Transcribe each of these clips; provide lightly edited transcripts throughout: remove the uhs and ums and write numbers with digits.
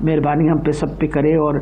مہربانی ہم پہ سب پہ کرے اور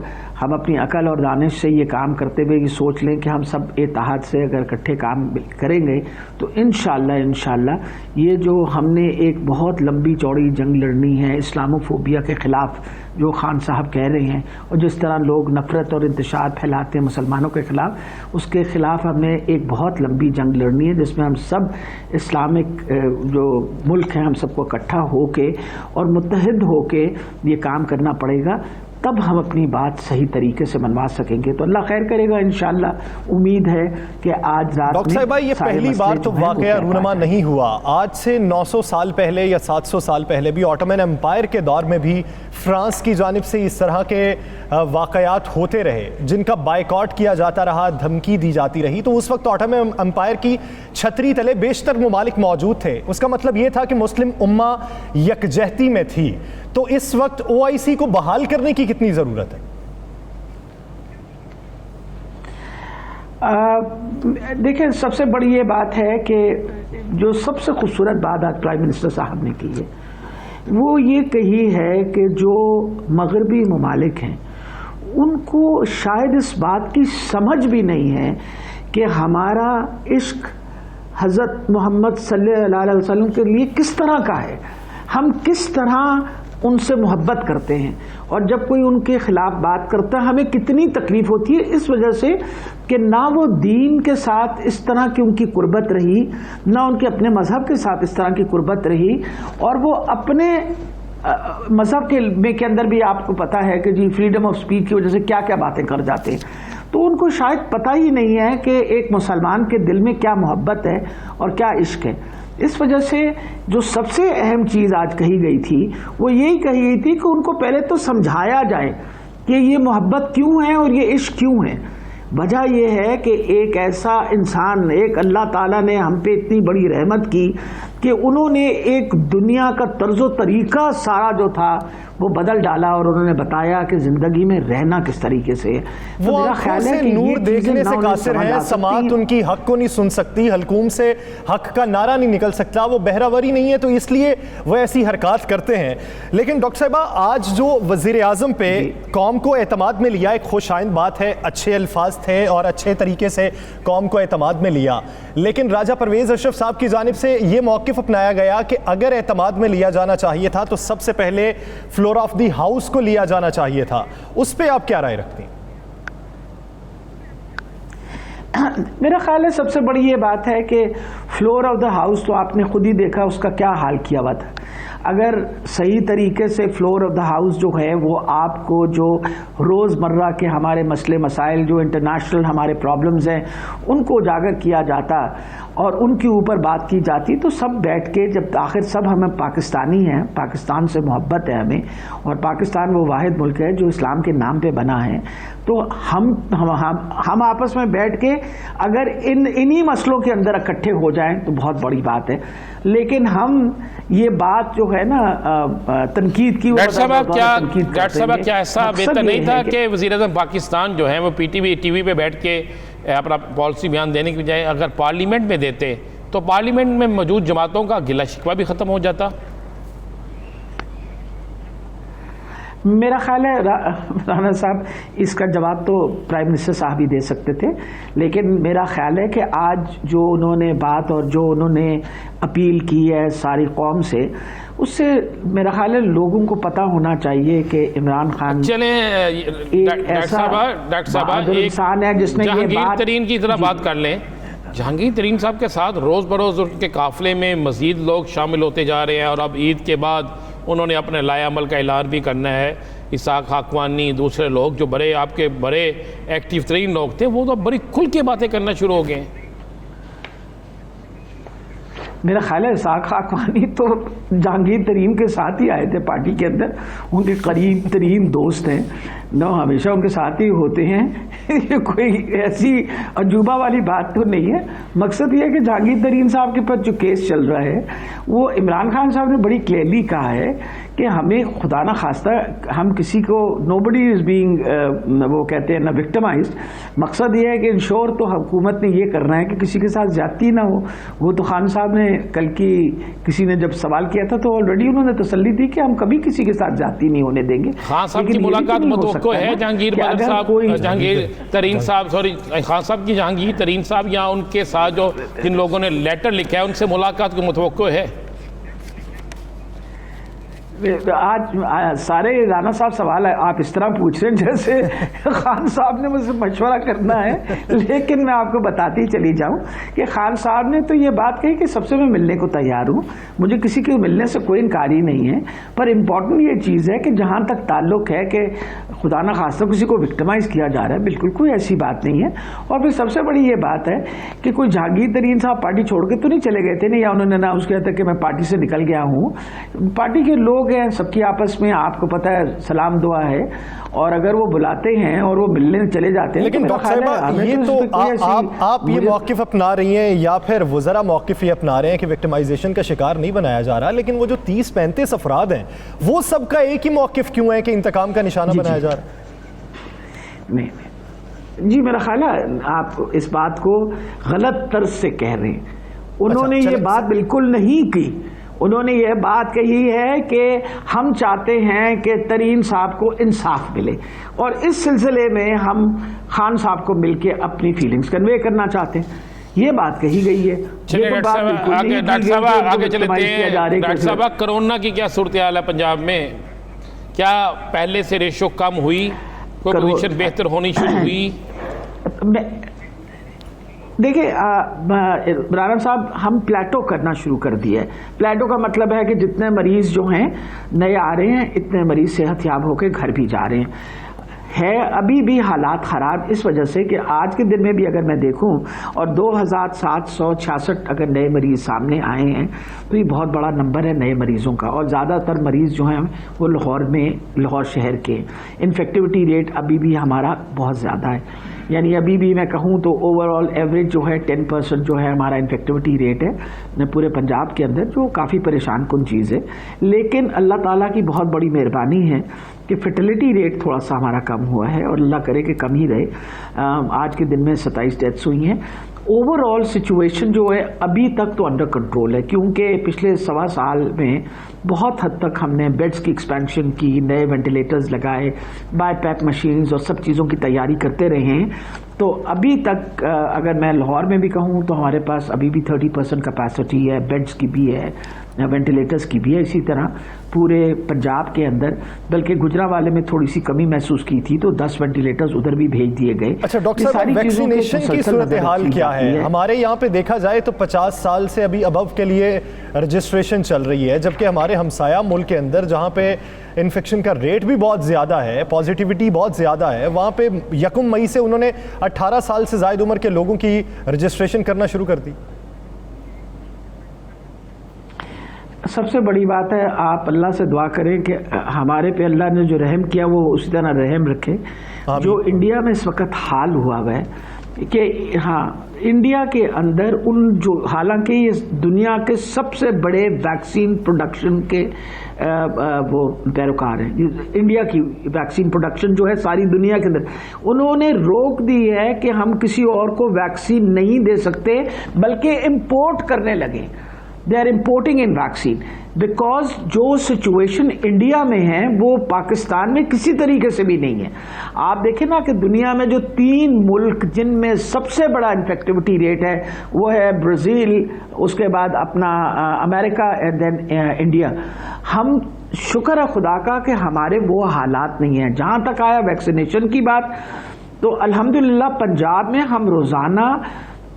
ہم اپنی عقل اور دانش سے یہ کام کرتے ہوئے یہ سوچ لیں کہ ہم سب اتحاد سے اگر اکٹھے کام کریں گے تو انشاءاللہ یہ جو ہم نے ایک بہت لمبی چوڑی جنگ لڑنی ہے اسلاموفوبیا کے خلاف جو خان صاحب کہہ رہے ہیں اور جس طرح لوگ نفرت اور انتشار پھیلاتے ہیں مسلمانوں کے خلاف، اس کے خلاف ہمیں ایک بہت لمبی جنگ لڑنی ہے جس میں ہم سب اسلامک جو ملک ہیں ہم سب کو اکٹھا ہو کے اور متحد ہو کے یہ کام کرنا پڑے گا، تب ہم اپنی بات صحیح طریقے سے منوا سکیں گے۔ تو اللہ خیر کرے گا انشاءاللہ، امید ہے کہ آج رات ڈاکٹر صاحبہ یہ پہلی بار تو واقعہ رونما نہیں ہوا، آج سے 900 سال پہلے یا 700 سال پہلے بھی آٹومن امپائر کے دور میں بھی فرانس کی جانب سے اس طرح کے واقعات ہوتے رہے جن کا بائیکاٹ کیا جاتا رہا، دھمکی دی جاتی رہی، تو اس وقت آٹومن امپائر کی چھتری تلے بیشتر ممالک موجود تھے، اس کا مطلب یہ تھا کہ مسلم امہ یکجہتی میں تھی، تو اس وقت OIC کو بحال کرنے کی کتنی ضرورت ہے؟ دیکھیں سب سے بڑی یہ بات ہے کہ جو سب سے خوبصورت بات آج پرائم منسٹر صاحب نے کی ہے وہ یہ کہی ہے کہ جو مغربی ممالک ہیں ان کو شاید اس بات کی سمجھ بھی نہیں ہے کہ ہمارا عشق حضرت محمد صلی اللہ علیہ وسلم کے لیے کس طرح کا ہے، ہم کس طرح ان سے محبت کرتے ہیں، اور جب کوئی ان کے خلاف بات کرتا ہے ہمیں کتنی تکلیف ہوتی ہے، اس وجہ سے کہ نہ وہ دین کے ساتھ اس طرح کی ان کی قربت رہی، نہ ان کے اپنے مذہب کے ساتھ اس طرح کی قربت رہی، اور وہ اپنے مذہب کے اندر بھی آپ کو پتا ہے کہ جی فریڈم آف اسپیچ کی وجہ سے کیا کیا باتیں کر جاتے ہیں، تو ان کو شاید پتہ ہی نہیں ہے کہ ایک مسلمان کے دل میں کیا محبت ہے اور کیا عشق ہے۔ اس وجہ سے جو سب سے اہم چیز آج کہی گئی تھی وہ یہی کہی گئی تھی کہ ان کو پہلے تو سمجھایا جائے کہ یہ محبت کیوں ہے اور یہ عشق کیوں ہے۔ وجہ یہ ہے کہ ایک ایسا انسان، ایک اللہ تعالیٰ نے ہم پہ اتنی بڑی رحمت کی کہ انہوں نے ایک دنیا کا طرز و طریقہ سارا جو تھا وہ بدل ڈالا اور انہوں نے بتایا کہ زندگی میں رہنا کس طریقے سے ہے۔ وہ آنکھوں سے نور دیکھنے سے قاصر ہیں، سماعت ان کی حق کو نہیں سن سکتی، حلقوم سے حق کا نعرہ نہیں نکل سکتا، وہ بہراوری نہیں ہے تو اس لیے وہ ایسی حرکات کرتے ہیں۔ لیکن ڈاکٹر صاحبہ آج جو وزیر اعظم پہ قوم کو اعتماد میں لیا، ایک خوش آئند بات ہے، اچھے الفاظ تھے اور اچھے طریقے سے قوم کو اعتماد میں لیا، لیکن راجہ پرویز اشرف صاحب کی جانب سے یہ موقف اپنایا گیا کہ اگر اعتماد میں لیا جانا چاہیے تھا تو سب سے پہلے فلور آف دی ہاؤس کو لیا جانا چاہیے تھا، اس پہ آپ کیا رائے رکھتی ہیں؟ میرا خیال ہے سب سے بڑی یہ بات ہے کہ فلور آف دا ہاؤس تو آپ نے خود ہی دیکھا اس کا کیا حال کیا ہوا تھا۔ اگر صحیح طریقے سے فلور آف دا ہاؤس جو ہے وہ آپ کو جو روز مرہ کے ہمارے مسئلے مسائل جو انٹرنیشنل ہمارے پرابلمز ہیں ان کو اجاگر کیا جاتا اور ان کے اوپر بات کی جاتی تو سب بیٹھ کے، جب آخر سب ہمیں پاکستانی ہیں، پاکستان سے محبت ہے ہمیں، اور پاکستان وہ واحد ملک ہے جو اسلام کے نام پہ بنا ہے، تو ہم آپس میں بیٹھ کے اگر انہی مسئلوں کے اندر اکٹھے ہو جائیں تو بہت بڑی بات ہے۔ لیکن ہم یہ بات جو ہے نا تنقید کی، ڈاکٹر صاحب کیا ایسا بہتر نہیں تھا کہ وزیر اعظم پاکستان جو ہیں وہ ٹی وی پہ بیٹھ کے اپنا پالیسی بیان دینے کی بجائے اگر پارلیمنٹ میں دیتے تو پارلیمنٹ میں موجود جماعتوں کا گلہ شکوہ بھی ختم ہو جاتا؟ میرا خیال ہے رانا صاحب اس کا جواب تو پرائم منسٹر صاحب ہی دے سکتے تھے، لیکن میرا خیال ہے کہ آج جو انہوں نے بات اور جو انہوں نے اپیل کی ہے ساری قوم سے، اس سے میرا خیال ہے لوگوں کو پتہ ہونا چاہیے کہ عمران خان ڈاکٹر صاحب ایک انسان ہے جس نے یہ جہانگیر ترین کی طرح بات کر لیں۔ جہانگیر ترین صاحب کے ساتھ روز بروز ان کے قافلے میں مزید لوگ شامل ہوتے جا رہے ہیں، اور اب عید کے بعد انہوں نے اپنے لائے عمل کا اعلان بھی کرنا ہے۔ اسحاق حقانی، دوسرے لوگ جو آپ کے بڑے ایکٹیو ترین لوگ تھے، وہ تو بڑی کھل کے باتیں کرنا شروع ہو گئے ہیں۔ میرا خیال ہے اسحاق حقانی تو جہانگیر ترین کے ساتھ ہی آئے تھے پارٹی کے اندر، ان کے قریب ترین دوست ہیں، نہ ہمیشہ ان کے ساتھ ہی ہوتے ہیں، یہ کوئی ایسی عجوبہ والی بات تو نہیں ہے۔ مقصد یہ ہے کہ جہانگیر ترین صاحب کے پاس جو کیس چل رہا ہے وہ عمران خان صاحب نے بڑی کلیئرلی کہا ہے کہ ہمیں خدا نہ خواستہ ہم کسی کو nobody is being وہ کہتے ہیں نا وکٹمائزڈ. مقصد یہ ہے کہ انشور تو حکومت نے یہ کرنا ہے کہ کسی کے ساتھ زیادتی نہ ہو. وہ تو خان صاحب نے کل کی کسی نے جب سوال کیا تھا تو آلریڈی انہوں نے تسلی دی کہ ہم کبھی کسی کے ساتھ زیادتی نہیں ہونے دیں گے. خان صاحب کی ملاقات متوقع ہے جہانگیر ترین صاحب خان صاحب کی جہانگیر ترین صاحب یا ان کے ساتھ جو جن لوگوں نے لیٹر لکھا ہے ان سے ملاقات کو متوقع ہے؟ آج سارے رانا صاحب سوال ہے آپ اس طرح پوچھ رہے ہیں جیسے خان صاحب نے مجھ سے مشورہ کرنا ہے. لیکن میں آپ کو بتاتی چلی جاؤں کہ خان صاحب نے تو یہ بات کہی کہ سب سے میں ملنے کو تیار ہوں, مجھے کسی کے ملنے سے کوئی انکار ہی نہیں ہے. پر امپورٹنٹ یہ چیز ہے کہ جہاں تک تعلق ہے کہ خدا نہ خواستہ کسی کو وکٹمائز کیا جا رہا ہے, بالکل کوئی ایسی بات نہیں ہے. اور پھر سب سے بڑی یہ بات ہے کہ کوئی جہانگیر ترین صاحب پارٹی چھوڑ کے تو نہیں چلے گئے تھے, نہیں, یا انہوں نے اناؤنس کیا تھا کہ میں پارٹی سے نکل گیا ہوں. پارٹی کے لوگ ہیں, سب کی آپس میں آپ کو پتہ ہے سلام دعا ہے, اور اگر وہ بلاتے ہیں اور وہ ملنے چلے جاتے ہیں. لیکن ڈاکٹر صاحبہ یہ تو آپ یہ موقف اپنا رہی ہیں یا پھر وزراء موقف یہ اپنا رہے ہیں کہ وکٹمائزیشن کا شکار نہیں بنایا جا رہا, لیکن وہ جو 30-35 افراد ہیں وہ سب کا ایک ہی موقف کیوں ہے کہ انتقام کا نشانہ بنایا جا رہا ہے؟ نہیں جی, میرا خیال ہے آپ اس بات کو غلط طرز سے کہہ رہے ہیں. انہوں نے یہ بات بالکل نہیں کی. انہوں نے یہ بات کہی ہے کہ ہم چاہتے ہیں کہ ترین صاحب کو انصاف ملے, اور اس سلسلے میں ہم خان صاحب کو مل کے اپنی فیلنگز کنوے کرنا چاہتے ہیں. یہ بات کہی گئی ہے. ڈاکٹر صاحب کرونا کی کیا صورتحال ہے پنجاب میں؟ کیا پہلے سے ریشو کم ہوئی, کوئی پوزیشن بہتر ہونی شروع ہوئی؟ دیکھیں رانا صاحب, ہم پلیٹو کرنا شروع کر دیا ہے. پلیٹو کا مطلب ہے کہ جتنے مریض جو ہیں نئے آ رہے ہیں اتنے مریض صحت یاب ہو کے گھر بھی جا رہے ہیں. ہے ابھی بھی حالات خراب اس وجہ سے کہ آج کے دن میں بھی اگر میں دیکھوں اور 2766 اگر نئے مریض سامنے آئے ہیں تو یہ بہت بڑا نمبر ہے نئے مریضوں کا, اور زیادہ تر مریض جو ہیں وہ لاہور شہر کے. انفیکٹیوٹی ریٹ ابھی بھی ہمارا بہت زیادہ ہے, یعنی ابھی بھی میں کہوں تو اوور آل ایوریج جو ہے 10% جو ہے ہمارا انفیکٹیوٹی ریٹ ہے پورے پنجاب کے اندر, جو کافی پریشان کن چیز ہے. لیکن اللہ تعالیٰ کی بہت بڑی مہربانی ہے کہ فرٹیلیٹی ریٹ تھوڑا سا ہمارا کم ہوا ہے, اور اللہ کرے کہ کم ہی رہے. آج کے دن میں 27 ڈیتھس ہوئی ہیں. اوور آل سچویشن جو ہے ابھی تک تو انڈر کنٹرول ہے, کیونکہ پچھلے 1.25 سال میں بہت حد تک ہم نے بیڈز کی ایکسپینشن کی, نئے وینٹیلیٹرز لگائے, بائی پیپ مشینز اور سب چیزوں کی تیاری کرتے رہے ہیں. تو ابھی تک اگر میں لاہور میں بھی کہوں تو ہمارے پاس ابھی بھی 30% کیپیسٹی ہے, بیڈز کی بھی ہے, وینٹیلیٹرز کی بھی ہے. اسی طرح پورے پنجاب کے اندر, بلکہ گجرانوالے میں تھوڑی سی کمی محسوس کی تھی تو 10 وینٹیلیٹرز ادھر بھی بھیج دیے گئے. اچھا ڈاکٹر صاحب, ویکسینیشن کی صورتحال کیا ہے؟ ہمارے یہاں پہ دیکھا جائے تو 50 سال سے ابھی ابو کے لیے رجسٹریشن چل رہی ہے, جبکہ ہمارے ہمسایہ ملک کے اندر جہاں پہ انفیکشن کا ریٹ بھی بہت زیادہ ہے, پازیٹیوٹی بہت زیادہ ہے, وہاں پہ 1 مئی سے انہوں نے 18 سال سے زائد عمر کے لوگوں کی رجسٹریشن کرنا شروع کر دی. سب سے بڑی بات ہے آپ اللہ سے دعا کریں کہ ہمارے پہ اللہ نے جو رحم کیا وہ اسی طرح رحم رکھے. جو انڈیا میں اس وقت حال ہوا ہے کہ ہاں انڈیا کے اندر ان جو حالانکہ یہ دنیا کے سب سے بڑے ویکسین پروڈکشن کے وہ پیروکار ہیں, انڈیا کی ویکسین پروڈکشن جو ہے ساری دنیا کے اندر, انہوں نے روک دی ہے کہ ہم کسی اور کو ویکسین نہیں دے سکتے بلکہ امپورٹ کرنے لگے. They are importing in vaccine because جو سچویشن انڈیا میں ہے وہ پاکستان میں کسی طریقے سے بھی نہیں ہے. آپ دیکھیں نا کہ دنیا میں جو 3 ملک جن میں سب سے بڑا انفیکٹیوٹی ریٹ ہے وہ ہے برازیل, اس کے بعد اپنا امریکہ اینڈ دین انڈیا. ہم شکر ہے خدا کا کہ ہمارے وہ حالات نہیں ہیں. جہاں تک آیا ویکسینیشن کی بات تو الحمدللہ پنجاب میں ہم روزانہ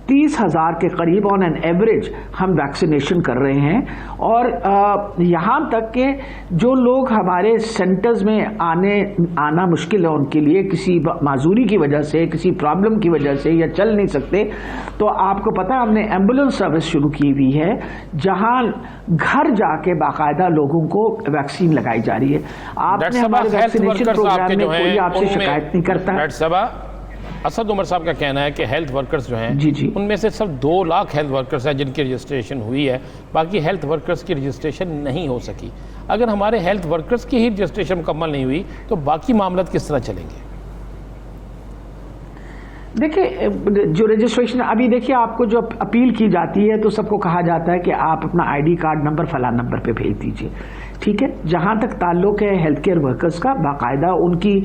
30,000 کے قریب آن این ایوریج ہم ویکسینیشن کر رہے ہیں. اور یہاں تک کہ جو لوگ ہمارے سینٹرز میں آنا مشکل ہے ان کے لیے کسی معذوری کی وجہ سے, کسی پرابلم کی وجہ سے یا چل نہیں سکتے, تو آپ کو پتہ ہے ہم نے ایمبولینس سروس شروع کی ہوئی ہے جہاں گھر جا کے باقاعدہ لوگوں کو ویکسین لگائی جا رہی ہے. آپ نے ہمارے ویکسینیشن پروگرام میں کوئی آپ سے شکایت نہیں کرتا. اسد عمر صاحب کا کہنا ہے کہ ہیلتھ ورکرز جو ہیں جی جی ان میں سے صرف 2 لاکھ ہیلتھ ورکرز ہیں جن کی رجسٹریشن ہوئی ہے، باقی ہیلتھ ورکرز کی رجسٹریشن نہیں ہو سکی۔ اگر ہمارے ہیلتھ ورکرز کی ہی رجسٹریشن مکمل نہیں ہوئی تو باقی معاملات کس طرح چلیں گے؟ دیکھیں جو رجسٹریشن ابھی دیکھیے آپ کو جو اپیل کی جاتی ہے تو سب کو کہا جاتا ہے کہ آپ اپنا آئی ڈی کارڈ نمبر فلاں نمبر پہ بھیج دیجئے، ٹھیک ہے۔ جہاں تک تعلق ہے ہیلتھ کیئر ورکرز کا، باقاعدہ ان کی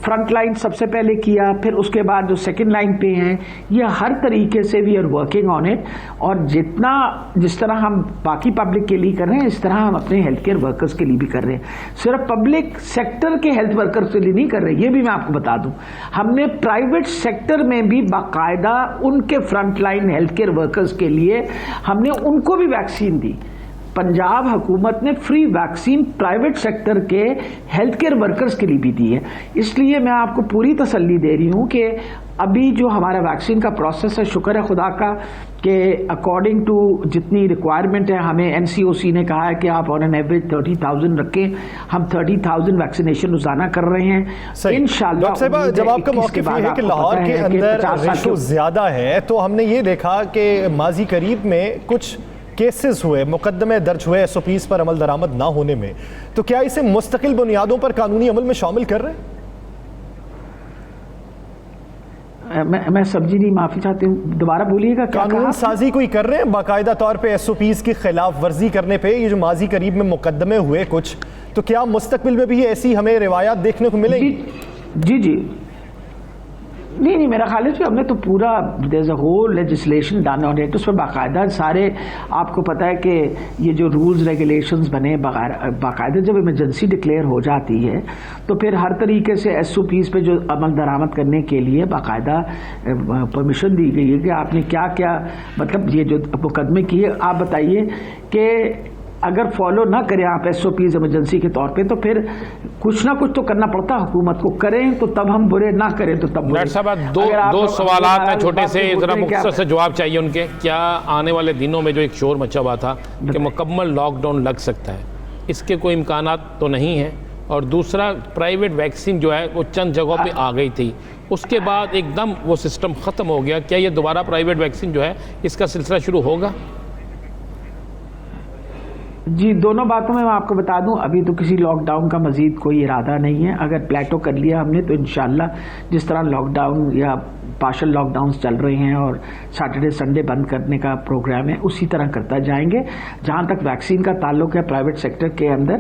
فرنٹ لائن سب سے پہلے کیا، پھر اس کے بعد جو سیکنڈ لائن پہ ہیں، یہ ہر طریقے سے we are working on it, اور جس طرح ہم باقی پبلک کے لیے کر رہے ہیں اس طرح ہم اپنے ہیلتھ کیئر ورکرز کے لیے بھی کر رہے ہیں۔ صرف پبلک سیکٹر کے ہیلتھ ورکرز کے لیے نہیں کر رہے، یہ بھی میں آپ کو بتا دوں، ہم نے پرائیویٹ سیکٹر میں بھی باقاعدہ ان کے front line health care workers کے لیے ہم نے ان کو بھی ویکسین دی۔ پنجاب حکومت نے فری ویکسین پرائیویٹ سیکٹر کے ہیلتھ کیئر ورکرز کے لیے بھی دی ہے۔ اس لیے میں آپ کو پوری تسلی دے رہی ہوں کہ ابھی جو ہمارا ویکسین کا پروسیس ہے، شکر ہے خدا کا کہ اکارڈنگ ٹو جتنی ریکوائرمنٹ ہے، ہمیں این سی او سی نے کہا ہے کہ آپ آن این ایوریج 30,000 رکھیں، ہم 30,000 ویکسینیشن روزانہ کر رہے ہیں انشاءاللہ۔ ڈاکٹر صاحبہ، جب آپ کا موقف یہ ہے کہ لاہور کے اندر ریشو زیادہ ہے، تو ہم نے یہ دیکھا کہ ماضی قریب میں کچھ کیسز ہوئے، مقدمے درج ہوئے ایس او پیز پر عمل درآمد نہ ہونے میں، تو کیا اسے مستقل بنیادوں پر قانونی عمل میں شامل کر رہے ہیں؟ میں سمجھی نہیں، معافی چاہتی ہوں، دوبارہ بولیے گا۔ قانون سازی کوئی کر رہے ہیں باقاعدہ طور پہ ایس او پیز کی خلاف ورزی کرنے پہ؟ یہ جو ماضی قریب میں مقدمے ہوئے کچھ، تو کیا مستقبل میں بھی ایسی ہمیں روایات دیکھنے کو ملیں گی؟ جی جی نہیں، میرا خیال ہے کہ ہم نے تو پورا there's a whole legislation done on it، اس پر باقاعدہ سارے، آپ کو پتہ ہے کہ یہ جو رولز ریگولیشنز بنے باقاعدہ جب ایمرجنسی ڈکلیئر ہو جاتی ہے تو پھر ہر طریقے سے ایس او پیز پہ جو عمل درآمد کرنے کے لیے باقاعدہ پرمیشن دی گئی ہے کہ آپ نے کیا کیا، مطلب یہ جو مقدمے کیے، آپ بتائیے کہ اگر فالو نہ کریں آپ ایس او پیز ایمرجنسی کے طور پہ تو پھر کچھ نہ کچھ تو کرنا پڑتا حکومت کو، کریں تو تب ہم برے، نہ کریں تو تب برے۔ ڈاکٹر صاحب، دو سوالات ہیں چھوٹے سے، ذرا مختصر سے جواب چاہیے ان کے۔ کیا آنے والے دنوں میں جو ایک شور مچا ہوا تھا کہ مکمل لاک ڈاؤن لگ سکتا ہے، اس کے کوئی امکانات تو نہیں ہیں؟ اور دوسرا، پرائیویٹ ویکسین جو ہے وہ چند جگہوں پہ آ گئی تھی، اس کے بعد ایک دم وہ سسٹم ختم ہو گیا، کیا یہ دوبارہ پرائیویٹ ویکسین جو ہے اس کا سلسلہ شروع ہوگا؟ جی، دونوں باتوں میں آپ کو بتا دوں، ابھی تو کسی لاک ڈاؤن کا مزید کوئی ارادہ نہیں ہے۔ اگر پلیٹو کر لیا ہم نے تو انشاءاللہ جس طرح لاک ڈاؤن یا پارشل لاک ڈاؤنز چل رہے ہیں اور سیٹرڈے سنڈے بند کرنے کا پروگرام ہے، اسی طرح کرتا جائیں گے۔ جہاں تک ویکسین کا تعلق ہے، پرائیویٹ سیکٹر کے اندر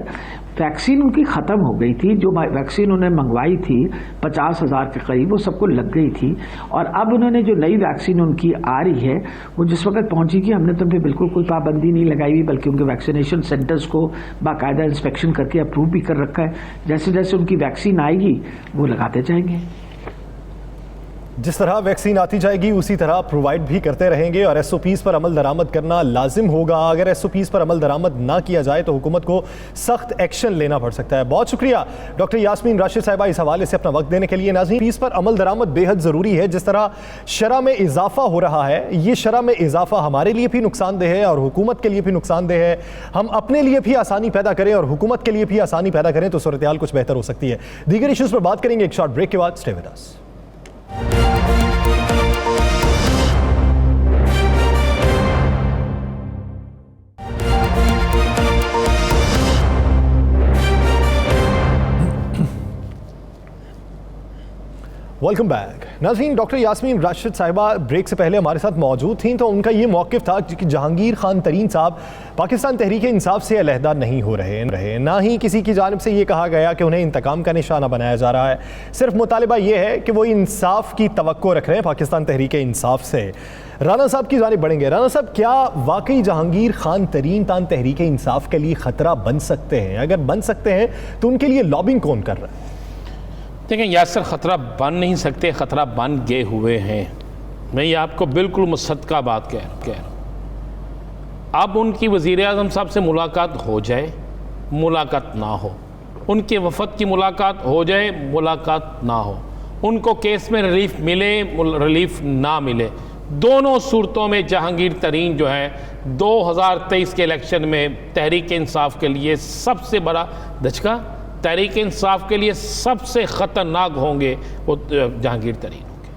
ویکسین ان کی ختم ہو گئی تھی، جو ویکسین انہوں نے منگوائی تھی 50,000 کے قریب، وہ سب کو لگ گئی تھی، اور اب انہوں نے جو نئی ویکسین ان کی آ رہی ہے وہ جس وقت پہنچی گی، ہم نے تو ان پہ بالکل کوئی پابندی نہیں لگائی ہوئی، بلکہ ان کے ویکسینیشن سینٹرز کو باقاعدہ انسپیکشن کر کے اپروو بھی کر رکھا ہے۔ جیسے جیسے ان کی ویکسین آئے گی وہ لگاتے جائیں گے۔ جس طرح ویکسین آتی جائے گی اسی طرح پرووائڈ بھی کرتے رہیں گے، اور ایس او پیز پر عمل درآمد کرنا لازم ہوگا۔ اگر ایس او پیز پر عمل درآمد نہ کیا جائے تو حکومت کو سخت ایکشن لینا پڑ سکتا ہے۔ بہت شکریہ ڈاکٹر یاسمین راشد صاحبہ اس حوالے سے اپنا وقت دینے کے لیے۔ ناظرین، پیز پر عمل درآمد بے حد ضروری ہے۔ جس طرح شرح میں اضافہ ہو رہا ہے، یہ شرح میں اضافہ ہمارے لیے بھی نقصان دہ ہے اور حکومت کے لیے بھی نقصان دہ ہے۔ ہم اپنے لیے بھی آسانی پیدا کریں اور حکومت کے لیے بھی آسانی پیدا کریں تو صورتحال کچھ بہتر ہو سکتی ہے۔ دیگر ایشوز پر بات کریں گے ایک شارٹ بریک کے بعد۔ Stay with us. Welcome back. ناظرین، ڈاکٹر یاسمین راشد صاحبہ بریک سے پہلے ہمارے ساتھ موجود تھیں، تو ان کا یہ موقف تھا کہ جہانگیر خان ترین صاحب پاکستان تحریک انصاف سے علیحدہ نہیں ہو رہے، نہ ہی کسی کی جانب سے یہ کہا گیا کہ انہیں انتقام کا نشانہ بنایا جا رہا ہے۔ صرف مطالبہ یہ ہے کہ وہ انصاف کی توقع رکھ رہے ہیں پاکستان تحریک انصاف سے۔ رانا صاحب کی جانب بڑھیں گے۔ رانا صاحب، کیا واقعی جہانگیر خان ترین تحریک انصاف کے لیے خطرہ بن سکتے ہیں؟ اگر بن سکتے ہیں تو ان کے لیے لابنگ کون کر رہا ہے؟ دیکھیں، یاسر خطرہ بن نہیں سکتے، خطرہ بن گئے ہوئے ہیں۔ میں یہ آپ کو بالکل مصدقہ بات کہہ رہا ہوں۔ اب ان کی وزیر اعظم صاحب سے ملاقات ہو جائے، ملاقات نہ ہو، ان کے وفد کی ملاقات ہو جائے، ملاقات نہ ہو، ان کو کیس میں ریلیف ملے، ریلیف نہ ملے، دونوں صورتوں میں جہانگیر ترین جو ہے 2023 کے الیکشن میں تحریک انصاف کے لیے سب سے بڑا دھچکا، تحریک انصاف کے لیے سب سے خطرناک ہوں گے وہ جہانگیر ترین ہوں گے۔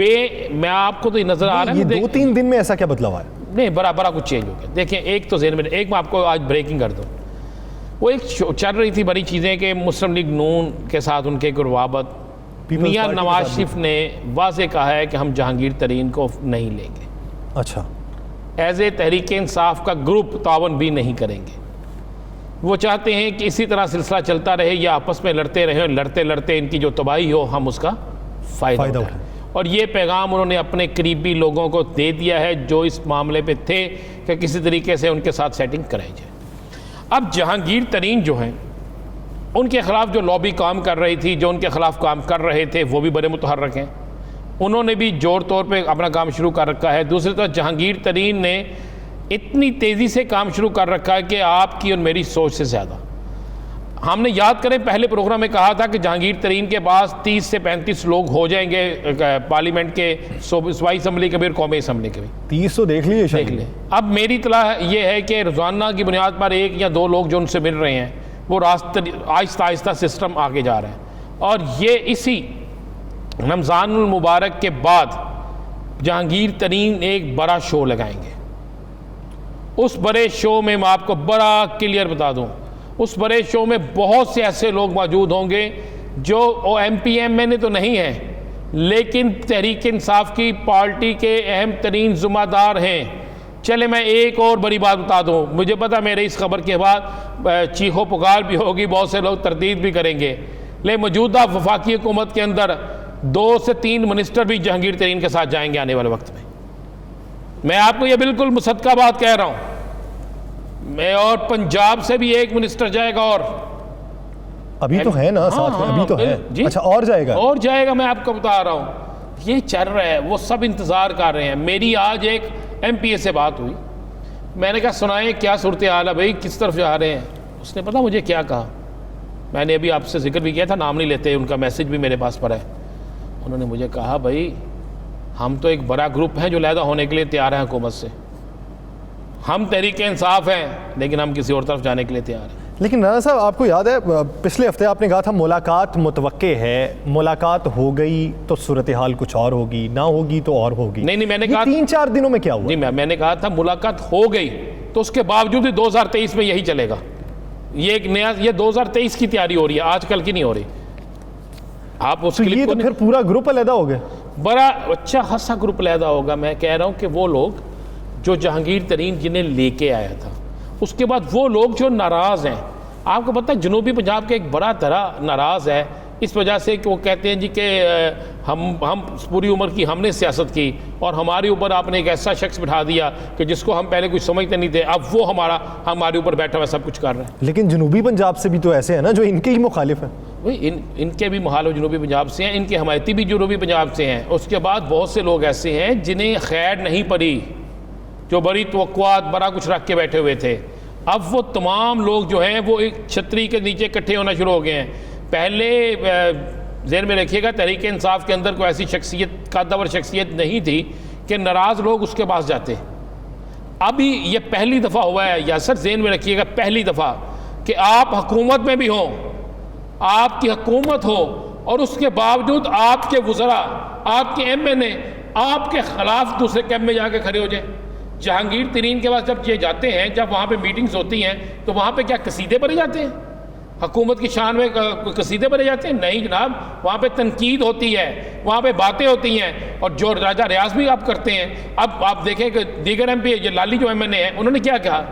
میں آپ کو تو یہ نظر آ رہا ہے یہ 2-3 دن میں ایسا کیا بدلاؤ ہے؟ نہیں، بڑا کچھ چینج ہو گیا. دیکھیں ایک تو ذہن میں، ایک میں آپ کو آج بریکنگ کر دوں. وہ ایک چل رہی تھی بڑی چیزیں کہ مسلم لیگ نون کے ساتھ ان کے روابط. میاں نواز شریف نے واضح کہا ہے کہ ہم جہانگیر ترین کو نہیں لیں گے. اچھا. ایز اے تحریک انصاف کا گروپ تعاون بھی نہیں کریں گے. وہ چاہتے ہیں کہ اسی طرح سلسلہ چلتا رہے، یا آپس میں لڑتے رہیں، لڑتے ان کی جو تباہی ہو ہم اس کا فائدہ اٹھائیں. اور یہ پیغام انہوں نے اپنے قریبی لوگوں کو دے دیا ہے جو اس معاملے پہ تھے کہ کسی طریقے سے ان کے ساتھ سیٹنگ کرائی جائے. اب جہانگیر ترین جو ہیں، ان کے خلاف جو لابی کام کر رہی تھی، جو ان کے خلاف کام کر رہے تھے، وہ بھی بڑے متحرک ہیں. انہوں نے بھی جوڑ طور پہ اپنا کام شروع کر رکھا ہے. دوسری طرف جہانگیر ترین نے اتنی تیزی سے کام شروع کر رکھا ہے کہ آپ کی اور میری سوچ سے زیادہ. ہم نے یاد کریں پہلے پروگرام میں کہا تھا کہ جہانگیر ترین کے پاس 30 سے 35 لوگ ہو جائیں گے پارلیمنٹ کے، صوبائی اسمبلی کے بھی اور قومی اسمبلی کے بھی. 30 تو دیکھ لیے. اب میری اطلاع یہ ہے کہ روزانہ کی بنیاد پر 1 یا 2 لوگ جو ان سے مل رہے ہیں، وہ آہستہ آہستہ سسٹم آگے جا رہے ہیں. اور یہ اسی رمضان المبارک کے بعد جہانگیر ترین ایک بڑا شو لگائیں گے. اس بڑے شو میں آپ کو بڑا کلیئر بتا دوں، اس بڑے شو میں بہت سے ایسے لوگ موجود ہوں گے جو ایم پی ایم میں نے تو نہیں ہیں، لیکن تحریک انصاف کی پارٹی کے اہم ترین ذمہ دار ہیں. چلے میں ایک اور بڑی بات بتا دوں. مجھے پتا میرے اس خبر کے بعد چیخو پکار بھی ہوگی، بہت سے لوگ تردید بھی کریں گے، لیکن موجودہ وفاقی حکومت کے اندر 2 سے 3 منسٹر بھی جہانگیر ترین کے ساتھ جائیں گے آنے والے وقت میں. میں آپ کو یہ بالکل مصدقہ بات کہہ رہا ہوں. میں اور پنجاب سے بھی 1 منسٹر جائے گا. اور ابھی تو ہے نا ساتھ میں، ابھی تو ہے. اچھا اور جائے گا؟ اور جائے گا. میں آپ کو بتا رہا ہوں یہ چل رہا ہے، وہ سب انتظار کر رہے ہیں. میری آج ایک ایم پی اے سے بات ہوئی. میں نے کہا سنائیں کیا صورتحال ہے بھائی، کس طرف جا رہے ہیں؟ اس نے پتا مجھے کیا کہا، میں نے ابھی آپ سے ذکر بھی کیا تھا، نام نہیں لیتے، ان کا میسج بھی میرے پاس پر ہے. انہوں نے مجھے کہا بھائی ہم تو ایک بڑا گروپ ہیں جو علیحدہ ہونے کے لیے تیار ہیں حکومت سے. ہم تحریک انصاف ہیں لیکن ہم کسی اور طرف جانے کے لیے تیار ہیں. لیکن رانا صاحب آپ کو یاد ہے پچھلے ہفتے آپ نے کہا تھا ملاقات متوقع ہے، ملاقات ہو گئی تو صورتحال کچھ اور ہوگی، نہ ہوگی تو اور ہوگی. نہیں میں نے کہا 3-4 دنوں میں کیا ہوا؟ جی میں نے کہا تھا ملاقات ہو گئی تو اس کے باوجود بھی 2023 میں یہی چلے گا. یہ ایک نیا، یہ 2023 کی تیاری ہو رہی ہے، آج کل کی نہیں ہو رہی. آپ اس یہ تو پھر پورا گروپ علیحدہ ہو گیا، بڑا اچھا خاصا گروپ علیحدہ ہوگا. میں کہہ رہا ہوں کہ وہ لوگ جو جہانگیر ترین جنہیں لے کے آیا تھا، اس کے بعد وہ لوگ جو ناراض ہیں. آپ کو پتہ ہے جنوبی پنجاب کے ایک بڑا طرح ناراض ہے اس وجہ سے کہ وہ کہتے ہیں جی کہ ہم پوری عمر کی ہم نے سیاست کی اور ہمارے اوپر آپ نے ایک ایسا شخص بٹھا دیا کہ جس کو ہم پہلے کچھ سمجھتے نہیں تھے، اب وہ ہمارے اوپر بیٹھا ہوا سب کچھ کر رہا ہے. لیکن جنوبی پنجاب سے بھی تو ایسے ہیں نا جو ان کے ہی مخالف ہیں. ان کے بھی مخالف جنوبی پنجاب سے ہیں، ان کے حمایتی بھی جنوبی پنجاب سے ہیں. اس کے بعد بہت سے لوگ ایسے ہیں جنہیں خیر نہیں پڑی، جو بڑی توقعات بڑا کچھ رکھ کے بیٹھے ہوئے تھے. اب وہ تمام لوگ جو ہیں وہ ایک چھتری کے نیچے اکٹھے ہونا شروع ہو گئے ہیں. پہلے ذہن میں رکھیے گا تحریک انصاف کے اندر کوئی ایسی شخصیت، قدور شخصیت نہیں تھی کہ ناراض لوگ اس کے پاس جاتے. ابھی یہ پہلی دفعہ ہوا ہے یاسر، ذہن میں رکھیے گا پہلی دفعہ کہ آپ حکومت میں بھی ہوں، آپ کی حکومت ہو اور اس کے باوجود آپ کے وزراء، آپ کے ایم این اے آپ کے خلاف دوسرے کیمپ میں جا کے کھڑے ہو جائیں. جہانگیر ترین کے پاس جب یہ جاتے ہیں، جب وہاں پہ میٹنگز ہوتی ہیں تو وہاں پہ کیا قصیدے پڑھے جاتے ہیں؟ حکومت کی شان میں قصیدے پڑھے جاتے ہیں؟ نہیں جناب، وہاں پہ تنقید ہوتی ہے، وہاں پہ باتیں ہوتی ہیں اور جو راجہ ریاض بھی آپ کرتے ہیں. اب آپ دیکھیں کہ دیگر ایم پی، یہ لالی جو ایم این اے ہیں، انہوں نے کیا کہا،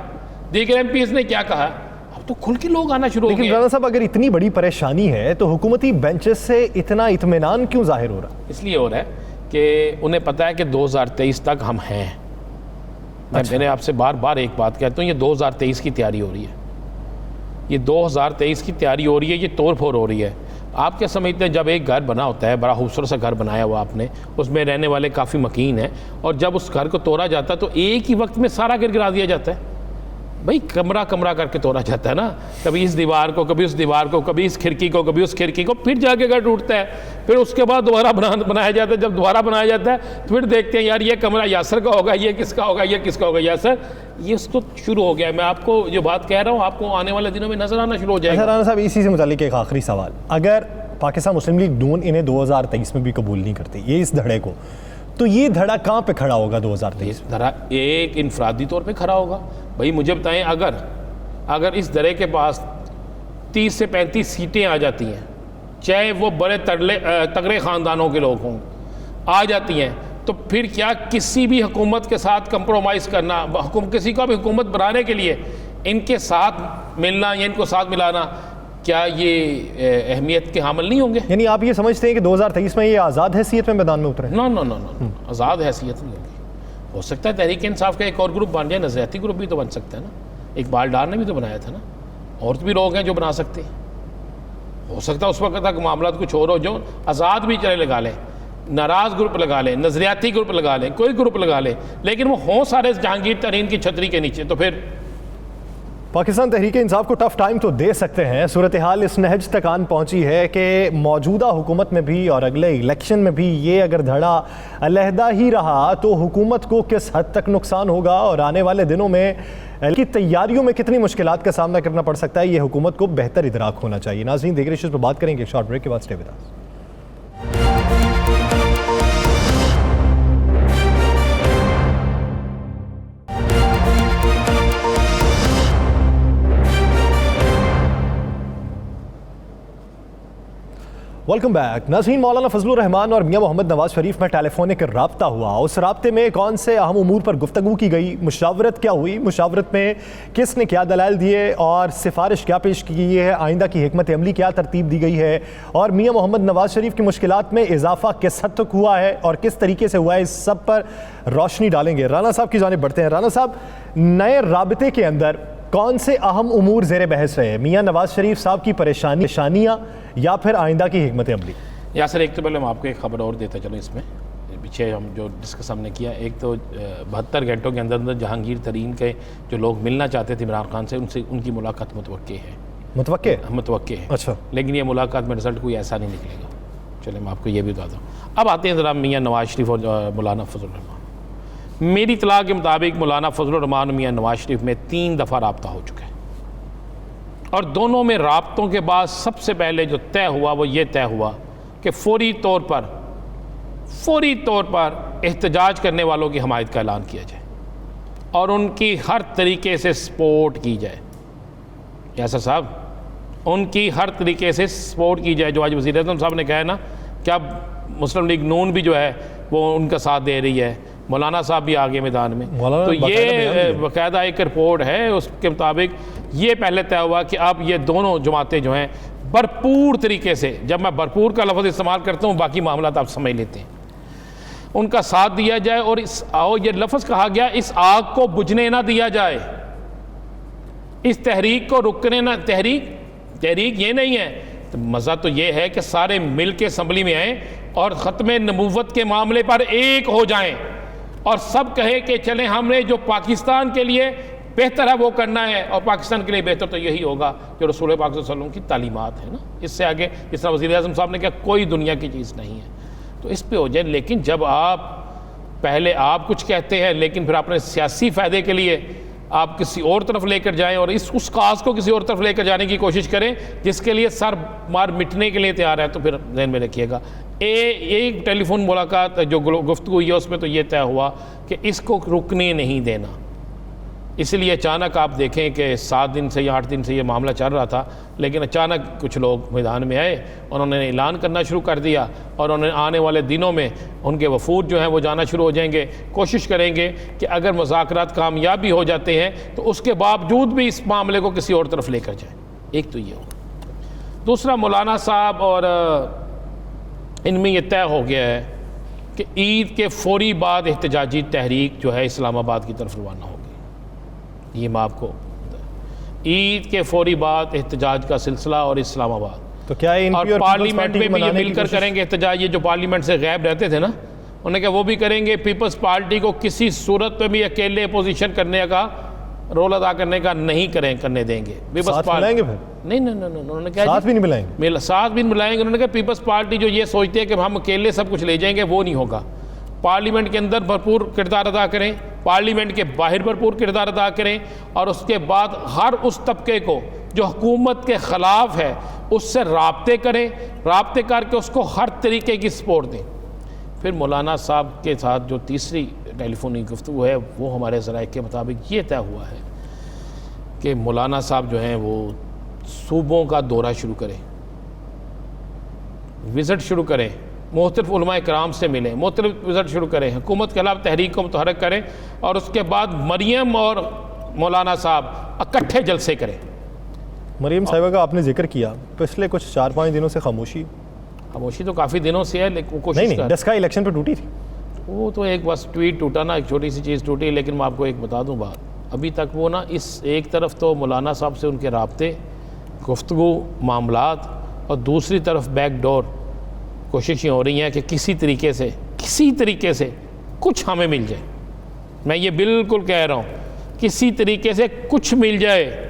دیگر ایم پیز نے کیا کہا. اب تو کھل کے لوگ آنا شروع ہو گئے. لیکن رانا صاحب اگر اتنی بڑی پریشانی ہے تو حکومتی بینچز سے اتنا اطمینان کیوں ظاہر ہو رہا ہے؟ اس لیے ہو رہا ہے کہ انہیں پتہ ہے کہ 2023 تک ہم ہیں. میں نے آپ سے بار بار ایک بات کہتا ہوں، یہ 2023 کی تیاری ہو رہی ہے، یہ 2023 کی تیاری ہو رہی ہے، یہ توڑ پھوڑ ہو رہی ہے. آپ کیا سمجھتے ہیں جب ایک گھر بنا ہوتا ہے، بڑا خوبصورت سا گھر بنایا ہوا آپ نے، اس میں رہنے والے کافی مکین ہیں، اور جب اس گھر کو توڑا جاتا ہے تو ایک ہی وقت میں سارا گرا دیا جاتا ہے؟ بھائی کمرہ کمرہ کر کے توڑا جاتا ہے نا، کبھی اس دیوار کو، کبھی اس دیوار کو، کبھی اس کھڑکی کو، کبھی اس کھڑکی کو، پھر جا کے گھر ٹوٹتا ہے. پھر اس کے بعد دوبارہ بنایا جاتا ہے. جب دوبارہ بنایا جاتا ہے پھر دیکھتے ہیں یار یہ کمرہ یاسر کا ہوگا، یہ کس کا ہوگا، یہ کس کا ہوگا. یاسر یہ اس کو شروع ہو گیا ہے. میں آپ کو جو بات کہہ رہا ہوں آپ کو آنے والے دنوں میں نظر آنا شروع ہو جائے گا. رانا صاحب اسی سے متعلق ایک آخری سوال، اگر پاکستان مسلم لیگ نون انہیں 2023 میں بھی قبول نہیں کرتی یہ اس دھڑے کو, تو یہ دھڑا کہاں پہ کھڑا ہوگا 2023؟ دھڑا ایک انفرادی طور پہ کھڑا ہوگا. بھائی مجھے بتائیں, اگر اس دھڑے کے پاس 30 سے 35 سیٹیں آ جاتی ہیں, چاہے وہ بڑے تگڑے خاندانوں کے لوگ ہوں, آ جاتی ہیں, تو پھر کیا کسی بھی حکومت کے ساتھ کمپرومائز کرنا, کسی کا بھی حکومت بنانے کے لیے ان کے ساتھ ملنا یا ان کو ساتھ ملانا, کیا یہ اہمیت کے حامل نہیں ہوں گے؟ یعنی آپ یہ سمجھتے ہیں کہ 2023 میں یہ آزاد حیثیت میں میدان میں اتریں؟ نو آزاد حیثیت نہیں ہوگی. ہو سکتا ہے تحریک انصاف کا ایک اور گروپ بن جائے, نظریاتی گروپ بھی تو بن سکتا ہے نا, اقبال ڈار نے بھی تو بنایا تھا نا, اور بھی لوگ ہیں جو بنا سکتے ہیں. ہو سکتا ہے اس وقت تک معاملات کچھ اور ہو, جو آزاد بھی چلے لگا لیں, ناراض گروپ لگا لیں, نظریاتی گروپ لگا لیں, کوئی گروپ لگا لیں, لیکن وہ ہوں سارے جہانگیر ترین کی چھتری کے نیچے, تو پھر پاکستان تحریک انصاف کو ٹف ٹائم تو دے سکتے ہیں. صورتحال اس نہج تک آن پہنچی ہے کہ موجودہ حکومت میں بھی اور اگلے الیکشن میں بھی یہ اگر دھڑا علیحدہ ہی رہا تو حکومت کو کس حد تک نقصان ہوگا اور آنے والے دنوں میں کی تیاریوں میں کتنی مشکلات کا سامنا کرنا پڑ سکتا ہے, یہ حکومت کو بہتر ادراک ہونا چاہیے. ناظرین دیگر ایشوز پر بات کریں گے شارٹ بریک کے بعد. Stay with us. Welcome back. ناظرین, مولانا فضل الرحمان اور میاں محمد نواز شریف میں ٹیلی فونک رابطہ ہوا. اس رابطے میں کون سے اہم امور پر گفتگو کی گئی, مشاورت کیا ہوئی, مشاورت میں کس نے کیا دلائل دیے اور سفارش کیا پیش کی ہے, آئندہ کی حکمت عملی کیا ترتیب دی گئی ہے, اور میاں محمد نواز شریف کی مشکلات میں اضافہ کس حد تک ہوا ہے اور کس طریقے سے ہوا ہے, اس سب پر روشنی ڈالیں گے. رانا صاحب کی جانب بڑھتے ہیں. رانا صاحب, نئے رابطے کے اندر کون سے اہم امور زیر بحث رہے, میاں نواز شریف صاحب کی پریشانیاں یا پھر آئندہ کی حکمت عملی؟ یاسر, ایک تو پہلے میں آپ کو ایک خبر اور دیتا چلو اس میں پیچھے ہم جو ڈسکس ہم نے کیا. ایک تو 72 گھنٹوں کے اندر جہانگیر ترین کے جو لوگ ملنا چاہتے تھے عمران خان سے, ان کی ملاقات متوقع ہے. اچھا, لیکن یہ ملاقات میں رزلٹ کوئی ایسا نہیں نکلے گا. چلے میں آپ کو یہ بھی بتاتا ہوں. اب آتے ہیں ذرا میاں نواز شریف اور مولانا فضل الرحمان. میری اطلاع کے مطابق مولانا فضل الرحمان میاں نواز شریف میں 3 دفعہ رابطہ ہو چکا ہے, اور دونوں میں رابطوں کے بعد سب سے پہلے جو طے ہوا وہ یہ طے ہوا کہ فوری طور پر احتجاج کرنے والوں کی حمایت کا اعلان کیا جائے اور ان کی ہر طریقے سے سپورٹ کی جائے. یاسر صاحب, ان کی ہر طریقے سے سپورٹ کی جائے. جو آج وزیر اعظم صاحب نے کہا ہے نا کہ اب مسلم لیگ نون بھی جو ہے وہ ان کا ساتھ دے رہی ہے, مولانا صاحب بھی آگے میدان میں, تو یہ باقاعدہ ایک رپورٹ ہے. اس کے مطابق یہ پہلے طے ہوا کہ اب یہ دونوں جماعتیں جو ہیں بھرپور طریقے سے, جب میں بھرپور کا لفظ استعمال کرتا ہوں باقی معاملات آپ سمجھ لیتے ہیں, ان کا ساتھ دیا جائے. اور یہ لفظ کہا گیا اس آگ کو بجھنے نہ دیا جائے, اس تحریک کو رکنے نہ, تحریک یہ نہیں ہے. مزہ تو یہ ہے کہ سارے مل کے اسمبلی میں آئیں اور ختم نبوت کے معاملے پر ایک ہو جائیں اور سب کہے کہ چلیں ہم نے جو پاکستان کے لیے بہتر ہے وہ کرنا ہے, اور پاکستان کے لیے بہتر تو یہی ہوگا جو رسول پاک صلی اللہ علیہ وسلم کی تعلیمات ہیں نا. اس سے آگے جس طرح وزیر اعظم صاحب نے کہا کوئی دنیا کی چیز نہیں ہے, تو اس پہ ہو جائے. لیکن جب پہلے آپ کچھ کہتے ہیں لیکن پھر اپنے سیاسی فائدے کے لیے آپ کسی اور طرف لے کر جائیں اور اس کاز کو کسی اور طرف لے کر جانے کی کوشش کریں جس کے لیے سر مار مٹنے کے لیے تیار ہے, تو پھر ذہن میں رکھیے گا. ایک ٹیلی فون ملاقات جو گفتگو ہوئی ہے اس میں تو یہ طے ہوا کہ اس کو رکنے نہیں دینا. اس لیے اچانک آپ دیکھیں کہ 7 دن سے یا 8 دن سے یہ معاملہ چل رہا تھا, لیکن اچانک کچھ لوگ میدان میں آئے اور انہوں نے اعلان کرنا شروع کر دیا, اور انہوں نے آنے والے دنوں میں ان کے وفود جو ہیں وہ جانا شروع ہو جائیں گے. کوشش کریں گے کہ اگر مذاکرات کامیاب بھی ہو جاتے ہیں تو اس کے باوجود بھی اس معاملے کو کسی اور طرف لے کر جائیں. ایک تو یہ ہو. دوسرا, مولانا صاحب اور ان میں یہ طے ہو گیا ہے کہ عید کے فوری بعد احتجاجی تحریک جو ہے اسلام آباد کی طرف روانہ ہوگی. یہ میں آپ کو عید کے فوری بعد احتجاج کا سلسلہ اور اسلام آباد, تو کیا اور پارلیمنٹ میں بھی یہ مل کر کریں گے احتجاج. یہ جو پارلیمنٹ سے غائب رہتے تھے نا, انہوں نے کہا وہ بھی کریں گے. پیپلز پارٹی کو کسی صورت میں بھی اکیلے اپوزیشن کرنے کا رول ادا کرنے کا نہیں کرنے دیں گے. ساتھ ملائیں گے پھر؟ نہیں, انہوں نے کہا ساتھ بھی نہیں ملائیں گے. ساتھ بھی ملائیں گے. انہوں نے کہا پیپلز پارٹی جو یہ سوچتے ہیں کہ ہم اکیلے سب کچھ لے جائیں گے, وہ نہیں ہوگا. پارلیمنٹ کے اندر بھرپور کردار ادا کریں, پارلیمنٹ کے باہر بھرپور کردار ادا کریں, اور اس کے بعد ہر اس طبقے کو جو حکومت کے خلاف ہے اس سے رابطے کریں, رابطے کر کے اس کو ہر طریقے کی سپورٹ دیں. پھر مولانا صاحب کے ساتھ جو تیسری ٹیلی فونی گفتگو ہے وہ ہمارے ذرائع کے مطابق یہ طے ہوا ہے کہ مولانا صاحب جو ہیں وہ صوبوں کا دورہ شروع کریں, وزٹ شروع کریں, مختلف علماء کرام سے ملیں, مختلف وزٹ شروع کریں, حکومت کے خلاف تحریک کو متحرک کریں, اور اس کے بعد مریم اور مولانا صاحب اکٹھے جلسے کریں. مریم صاحبہ کا آپ نے ذکر کیا, پچھلے کچھ 4-5 دنوں سے خاموشی تو کافی دنوں سے ہے, لیکن وہ کوشش نہیں ڈسکا الیکشن پہ ٹوٹی تھی, وہ تو ایک بس ٹویٹ ٹوٹا نا, ایک چھوٹی سی چیز ٹوٹی. لیکن میں آپ کو ایک بتا دوں بات, ابھی تک وہ نا اس ایک طرف تو مولانا صاحب سے ان کے رابطے, گفتگو, معاملات, اور دوسری طرف بیک ڈور کوششیں ہو رہی ہیں کہ کسی طریقے سے کچھ ہمیں مل جائے. میں یہ بالکل کہہ رہا ہوں, کسی طریقے سے کچھ مل جائے.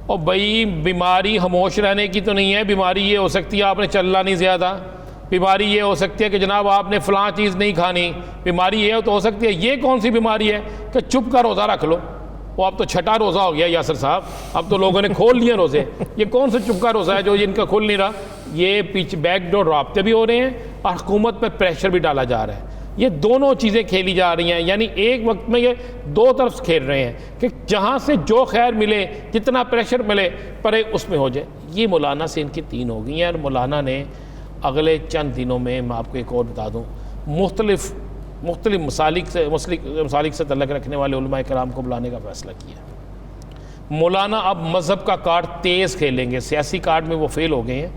اور بھائی بیماری خاموش رہنے کی تو نہیں ہے, بیماری یہ ہو سکتی ہے آپ نے چلنا نہیں زیادہ, بیماری یہ ہو سکتی ہے کہ جناب آپ نے فلاں چیز نہیں کھانی, بیماری یہ تو ہو سکتی ہے. یہ کون سی بیماری ہے کہ چپ کا روزہ رکھ لو؟ وہ اب تو چھٹا روزہ ہو گیا یاسر صاحب, اب تو لوگوں نے کھول لیے روزے. یہ کون سا چپ کا روزہ ہے جو ان کا کھل نہیں رہا؟ یہ پیچھے بیک ڈور رابطے بھی ہو رہے ہیں اور حکومت پہ پریشر بھی ڈالا جا رہا ہے. یہ دونوں چیزیں کھیلی جا رہی ہیں, یعنی ایک وقت میں یہ دو طرف کھیل رہے ہیں کہ جہاں سے جو خیر ملے, جتنا پریشر ملے پرے اس میں ہو جائے. یہ مولانا سے ان کی 3 ہو گئی ہیں, اور مولانا نے اگلے چند دنوں میں آپ کو ایک اور بتا دوں, مختلف مسالک سے تعلق رکھنے والے علماء کرام کو بلانے کا فیصلہ کیا. مولانا اب مذہب کا کارڈ تیز کھیلیں گے, سیاسی کارڈ میں وہ فیل ہو گئے ہیں,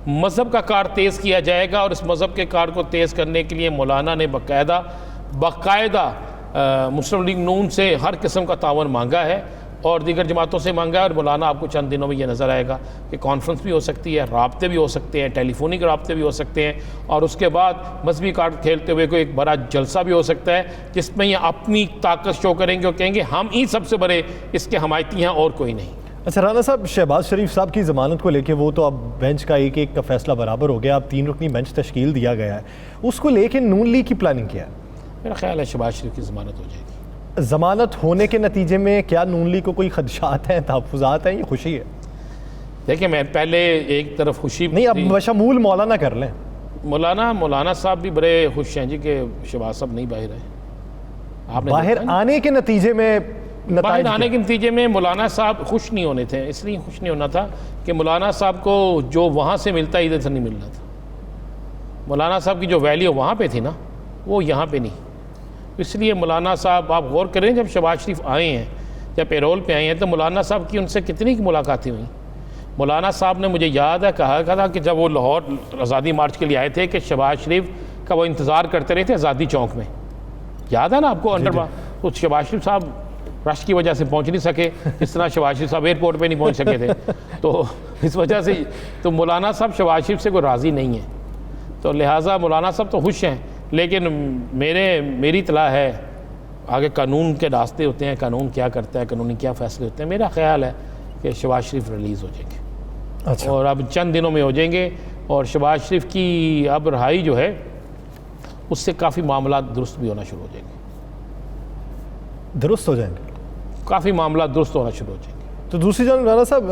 مذہب کا کارڈ تیز کیا جائے گا. اور اس مذہب کے کارڈ کو تیز کرنے کے لیے مولانا نے باقاعدہ مسلم لیگ نون سے ہر قسم کا تعاون مانگا ہے اور دیگر جماعتوں سے مانگا ہے. اور مولانا آپ کو چند دنوں میں یہ نظر آئے گا کہ کانفرنس بھی ہو سکتی ہے, رابطے بھی ہو سکتے ہیں, ٹیلی فونک رابطے بھی ہو سکتے ہیں, اور اس کے بعد مذہبی کارڈ کھیلتے ہوئے کوئی ایک بڑا جلسہ بھی ہو سکتا ہے جس میں یہ اپنی طاقت شو کریں گے اور کہیں گے ہم ہی سب سے بڑے اس کے حمایتی ہیں اور کوئی نہیں. اچھا رانا صاحب, شہباز شریف صاحب کی ضمانت کو لے کے وہ تو اب بینچ کا ایک کا فیصلہ برابر ہو گیا, اب 3 رکنی بینچ تشکیل دیا گیا ہے, اس کو لے کے نون لیگ کی پلاننگ کیا ہے؟ میرا خیال ہے شہباز شریف کی ضمانت ہو جائے گی. ضمانت ہونے کے نتیجے میں کیا نون لیگ کو کوئی خدشات ہیں, تحفظات ہیں, یہ خوشی ہے؟ دیکھیں میں پہلے ایک طرف خوشی نہیں, اب بشمول مولانا کر لیں. مولانا صاحب بھی بڑے خوش ہیں جی کہ شہباز صاحب نہیں باہر آئے. آپ نے باہر آنے کے نتیجے میں باہر آنے کے نتیجے میں مولانا صاحب خوش نہیں ہونے تھے, اس لیے خوش نہیں ہونا تھا کہ مولانا صاحب کو جو وہاں سے ملتا ادھر سے نہیں ملنا تھا. مولانا صاحب کی جو ویلیو وہاں پہ تھی نا وہ یہاں پہ نہیں. اس لیے مولانا صاحب آپ غور کریں, جب شہباز شریف آئے ہیں, جب پیرول پہ آئے ہیں, تو مولانا صاحب کی ان سے کتنی ملاقاتیں ہوئیں. مولانا صاحب نے مجھے یاد ہے کہا تھا کہ جب وہ لاہور آزادی مارچ کے لیے آئے تھے کہ شہباز شریف کا وہ انتظار کرتے رہے تھے آزادی چوک میں, یاد ہے نا آپ کو؟ تو شہباز شریف صاحب رش کی وجہ سے پہنچ نہیں سکے, اس طرح شہباز شریف صاحب ایئرپورٹ پہ نہیں پہنچ سکے تھے. تو اس وجہ سے تو مولانا صاحب شہباز شریف سے کوئی راضی نہیں ہے, تو لہٰذا مولانا صاحب تو خوش ہیں. لیکن میری اطلاع ہے آگے قانون کے راستے ہوتے ہیں, قانون کیا کرتا ہے, قانونی کیا فیصلے ہوتے ہیں. میرا خیال ہے کہ شہباز شریف ریلیز ہو جائیں گے. اچھا, اور اب چند دنوں میں ہو جائیں گے, اور شہباز شریف کی اب رہائی جو ہے اس سے کافی معاملات درست بھی ہونا شروع ہو جائیں گے. درست ہو جائیں گے, کافی معاملات درست ہونا شروع ہو جائیں گے. تو دوسری جانب رانا صاحب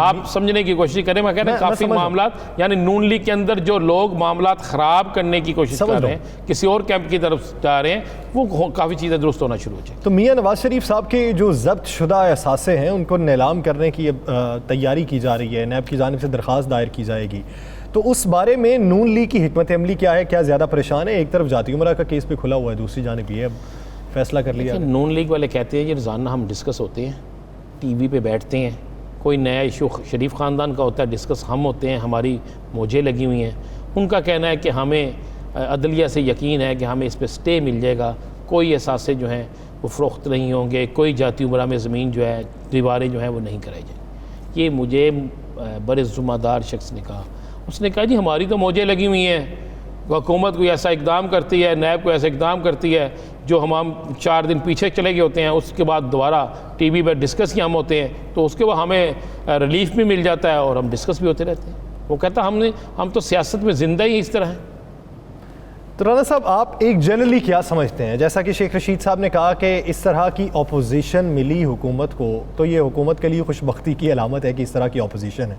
آپ سمجھنے کی کوشش کریں, میں کہہ رہا ہوں کافی معاملات, یعنی نون لیگ کے اندر جو لوگ معاملات خراب کرنے کی کوشش کر رہے ہیں, کسی اور کیمپ کی طرف جا رہے ہیں, وہ کافی چیزیں درست ہونا شروع ہو جائیں. تو میاں نواز شریف صاحب کے جو ضبط شدہ اثاثے ہیں ان کو نیلام کرنے کی تیاری کی جا رہی ہے, نیب کی جانب سے درخواست دائر کی جائے گی, تو اس بارے میں نون لیگ کی حکمت عملی کیا ہے؟ کیا زیادہ پریشان ہے؟ ایک طرف جاتی عمرہ کا کیس پہ کھلا ہوا ہے, دوسری جانب یہ اب فیصلہ کر لیا. نون لیگ والے کہتے ہیں یہ روزانہ ہم ڈسکس ہوتے ہیں, ٹی وی پہ بیٹھتے ہیں, کوئی نیا ایشو شریف خاندان کا ہوتا ہے ڈسکس ہم ہوتے ہیں, ہماری موجیں لگی ہوئی ہیں. ان کا کہنا ہے کہ ہمیں عدلیہ سے یقین ہے کہ ہمیں اس پہ سٹے مل جائے گا, کوئی اثاثے جو ہیں وہ فروخت نہیں ہوں گے, کوئی جاتی عمرہ میں زمین جو ہے, دیواریں جو ہیں وہ نہیں کرائی جائیں. یہ مجھے بڑے ذمہ دار شخص نے کہا. اس نے کہا جی ہماری تو موجیں لگی ہوئی ہیں, حکومت کوئی ایسا اقدام کرتی ہے, نیب کو ایسا اقدام کرتی ہے جو ہم 4 دن پیچھے چلے گئے ہوتے ہیں, اس کے بعد دوبارہ ٹی وی پہ ڈسکس ہی ہم ہوتے ہیں, تو اس کے بعد ہمیں ریلیف بھی مل جاتا ہے اور ہم ڈسکس بھی ہوتے رہتے ہیں. وہ کہتا ہم تو سیاست میں زندہ ہی اس طرح ہیں. تو رانا صاحب آپ ایک جنرلی کیا سمجھتے ہیں، جیسا کہ شیخ رشید صاحب نے کہا کہ اس طرح کی اپوزیشن ملی حکومت کو تو یہ حکومت کے لیے خوش بختی کی علامت ہے کہ اس طرح کی اپوزیشن ہے.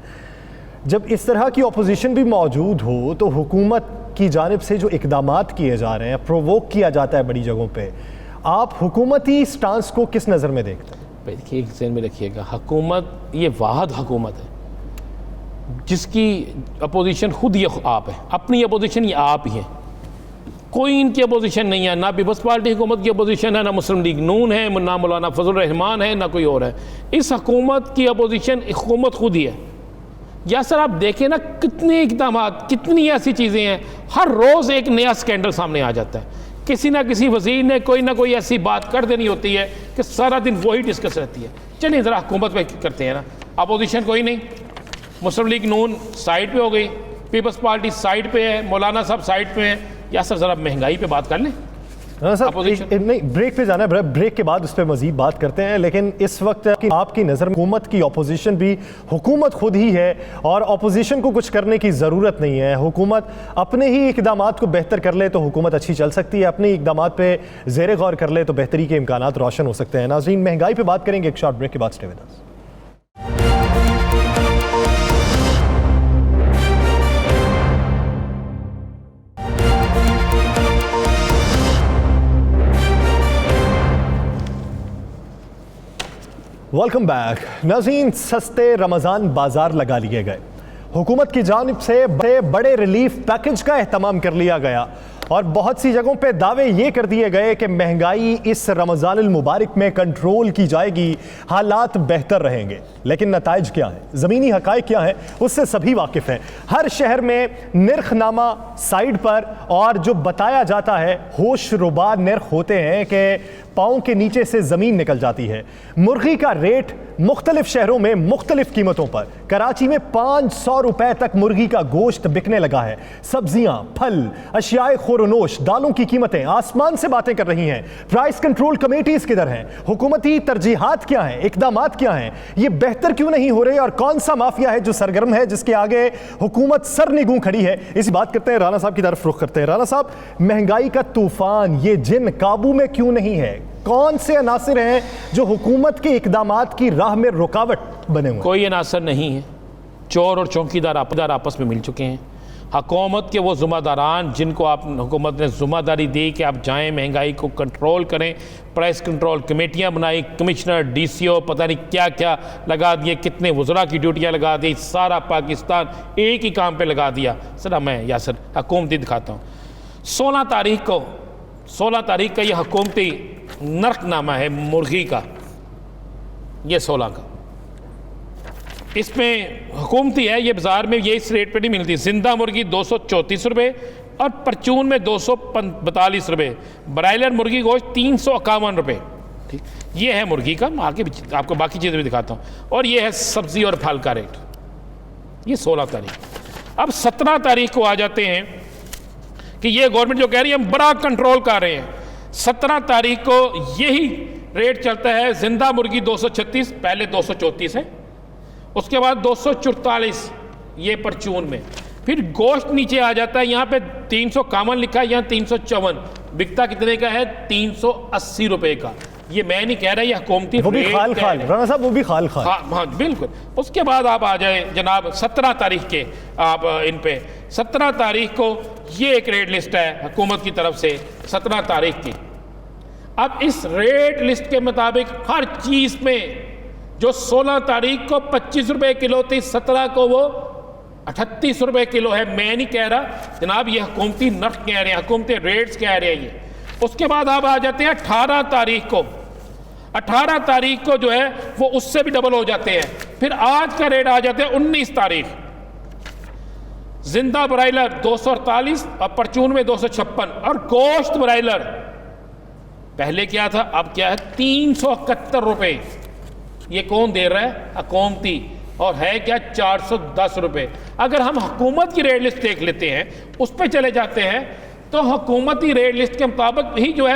جب اس طرح کی اپوزیشن بھی موجود ہو تو حکومت کی جانب سے جو اقدامات کیے جا رہے ہیں، پرووک کیا جاتا ہے بڑی جگہوں پہ، آپ حکومتی سٹانس کو کس نظر میں دیکھتے ہیں؟ دیکھیے ایک ذہن میں رکھیے گا، حکومت یہ واحد حکومت ہے جس کی اپوزیشن خود یہ آپ ہے، اپنی اپوزیشن یہ آپ ہی ہے. کوئی ان کی اپوزیشن نہیں ہے، نہ پیپلز پارٹی حکومت کی اپوزیشن ہے، نہ مسلم لیگ نون ہے، نہ مولانا فضل الرحمان ہے، نہ کوئی اور ہے. اس حکومت کی اپوزیشن حکومت خود ہی ہے. یا سر آپ دیکھیں نا کتنے اقدامات، کتنی ایسی چیزیں ہیں، ہر روز ایک نیا سکینڈل سامنے آ جاتا ہے. کسی نہ کسی وزیر نے کوئی نہ کوئی ایسی بات کر دینی ہوتی ہے کہ سارا دن وہی ڈسکس رہتی ہے. چلیے ذرا حکومت پہ کرتے ہیں نا. اپوزیشن کوئی نہیں، مسلم لیگ نون سائڈ پہ ہو گئی، پیپلز پارٹی سائڈ پہ ہے، مولانا صاحب سائڈ پہ ہیں. یا سر ذرا مہنگائی پہ بات کر لیں. نہیں بریک پہ جانا ہے، بریک کے بعد اس پہ مزید بات کرتے ہیں. لیکن اس وقت آپ کی نظر میں حکومت کی اپوزیشن بھی حکومت خود ہی ہے اور اپوزیشن کو کچھ کرنے کی ضرورت نہیں ہے. حکومت اپنے ہی اقدامات کو بہتر کر لے تو حکومت اچھی چل سکتی ہے، اپنے اقدامات پہ زیر غور کر لے تو بہتری کے امکانات روشن ہو سکتے ہیں. ناظرین مہنگائی پہ بات کریں گے ایک شارٹ بریک کے بعد. Stay with us. Welcome back. ناظرین سستے رمضان بازار لگا لیے گئے، حکومت کی جانب سے بڑے ریلیف پیکج کا اہتمام کر لیا گیا اور بہت سی جگہوں پہ دعوے یہ کر دیے گئے کہ مہنگائی اس رمضان المبارک میں کنٹرول کی جائے گی، حالات بہتر رہیں گے. لیکن نتائج کیا ہیں، زمینی حقائق کیا ہیں، اس سے سبھی واقف ہیں. ہر شہر میں نرخ نامہ سائٹ پر اور جو بتایا جاتا ہے ہوش ربا نرخ ہوتے ہیں کہ پاؤں کے نیچے سے زمین نکل جاتی ہے. مرغی کا ریٹ مختلف شہروں میں مختلف قیمتوں پر. کراچی میں 500 روپے تک مرغی کا گوشت بکنے لگا ہے. سبزیاں، پھل، اشیاء خورونوش، دالوں کی قیمتیں آسمان سے باتیں کر رہی ہیں. پرائس کنٹرول کمیٹیز کدھر ہیں؟ حکومتی ترجیحات کیا ہیں؟ اقدامات کیا ہیں؟ یہ بہتر کیوں نہیں ہو رہے اور کون سا مافیا ہے جو سرگرم ہے جس کے آگے حکومت سر نگوں کھڑی ہے؟ اسی بات کرتے ہیں، رانا صاحب کی طرف رخ کرتے ہیں. رانا صاحب، مہنگائی کا طوفان، یہ جن قابو میں کیوں نہیں ہے؟ کون سے عناصر ہیں جو حکومت کے اقدامات کی راہ میں رکاوٹ بنے ہوئے؟ کوئی عناصر نہیں ہے. چور اور چوکیدار آپس میں مل چکے ہیں. حکومت کے وہ ذمہ داران جن کو حکومت نے ذمہ داری دی کہ آپ جائیں مہنگائی کو کنٹرول کریں، پرائس کنٹرول کمیٹیاں بنائی، کمشنر، ڈی سی او پتہ نہیں کیا کیا لگا دیے، کتنے وزراء کی ڈیوٹیاں لگا دی، سارا پاکستان ایک ہی کام پہ لگا دیا. سر میں یاسر حکومتی دکھاتا ہوں. 16 تاریخ کا یہ حکومتی نرخ نامہ ہے مرغی کا، یہ 16 کا. اس میں حکومتی ہے، یہ بازار میں یہ اس ریٹ پہ نہیں ملتی. زندہ مرغی 234 روپے اور پرچون میں 242 روپے. برائلر مرغی گوشت 351 روپے. ٹھیک، یہ ہے مرغی کا. آگے بھی آپ کو باقی چیزیں بھی دکھاتا ہوں. اور یہ ہے سبزی اور پھل کا ریٹ، یہ 16 تاریخ. اب 17 تاریخ کو آ جاتے ہیں کہ یہ گورنمنٹ جو کہہ رہی ہے ہم بڑا کنٹرول کر رہے ہیں. 17 تاریخ کو یہی ریٹ چلتا ہے. زندہ مرغی 236، پہلے 234 ہے، اس کے بعد 244 یہ پرچون میں. پھر گوشت نیچے آ جاتا ہے، یہاں پہ 351 لکھا ہے، یہاں 354. بکتا کتنے کا ہے؟ 380 روپے کا. یہ میں نہیں کہہ رہا، یہ حکومتی وہ بھی خال رانا صاحب، وہ بھی خال. ہاں بالکل. اس کے بعد آپ آ جائیں جناب 17 تاریخ کے، آپ ان پہ 17 تاریخ کو یہ ایک ریٹ لسٹ ہے حکومت کی طرف سے 17 تاریخ کی. اب اس ریٹ لسٹ کے مطابق ہر چیز میں جو 16 تاریخ کو 25 روپے کلو تھی، 17 کو وہ 38 روپے کلو ہے. میں نہیں کہہ رہا جناب، یہ حکومتی نرخ کہہ رہے ہیں، حکومتی ریٹس کہہ رہے ہیں یہ. اس کے بعد آپ آ جاتے ہیں 18 تاریخ کو. 18 تاریخ کو جو ہے وہ اس سے بھی ڈبل ہو جاتے ہیں. پھر آج کا ریٹ آ جاتے ہیں 19 تاریخ. زندہ برائلر 248 اور پرچون میں 256. اور گوشت برائلر پہلے کیا تھا، اب کیا ہے؟ 371 روپے. یہ کون دے رہا ہے؟ حکومتی. اور ہے کیا؟ 410 روپے. اگر ہم حکومت کی ریٹ لسٹ دیکھ لیتے ہیں، اس پہ چلے جاتے ہیں، تو حکومتی ریٹ لسٹ کے مطابق ہی جو ہے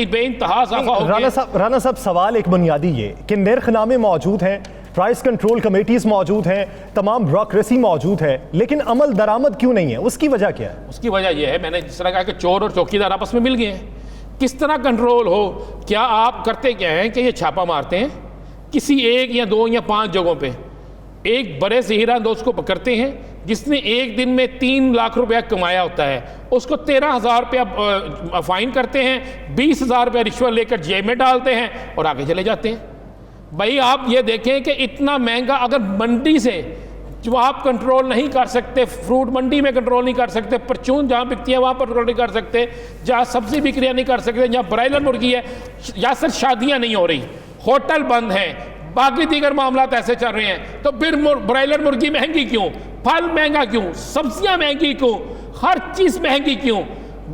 بے انتہا اضافہ ہو گیا. رانا صاحب، سوال ایک بنیادی یہ کہ نرخ نامے موجود ہیں، پرائس کنٹرول کمیٹیز موجود ہیں, تمام بیوروکریسی موجود ہے, لیکن عمل درآمد کیوں نہیں ہے؟ اس کی وجہ کیا ہے؟ اس کی وجہ یہ ہے, میں نے جس طرح کہا کہ چور اور چوکیدار آپس میں مل گئے ہیں. کس طرح کنٹرول ہو؟ کیا آپ کرتے کیا ہیں کہ یہ چھاپا مارتے ہیں کسی ایک یا دو یا 5 جگہوں پہ, ایک بڑے زہیرہ اندوز کو پکڑتے ہیں جس نے ایک دن میں 3 لاکھ روپیہ کمایا ہوتا ہے, اس کو 13,000 روپیہ فائن کرتے ہیں, 20,000 روپیہ رشوت لے کر جیب میں ڈالتے ہیں اور آگے چلے جاتے ہیں. بھائی آپ یہ دیکھیں کہ اتنا مہنگا, اگر منڈی سے جو آپ کنٹرول نہیں کر سکتے, فروٹ منڈی میں کنٹرول نہیں کر سکتے, پرچون جہاں بکتی ہے وہاں پر کنٹرول نہیں کر سکتے, جہاں سبزی بکریاں نہیں کر سکتے, جہاں برائلر مرغی ہے, یاسر شادیاں نہیں ہو رہی, ہوٹل بند ہیں, باقی دیگر معاملات ایسے چل رہے ہیں, تو پھر برائلر مرغی مہنگی کیوں, پھل مہنگا کیوں, سبزیاں مہنگی کیوں, ہر چیز مہنگی کیوں؟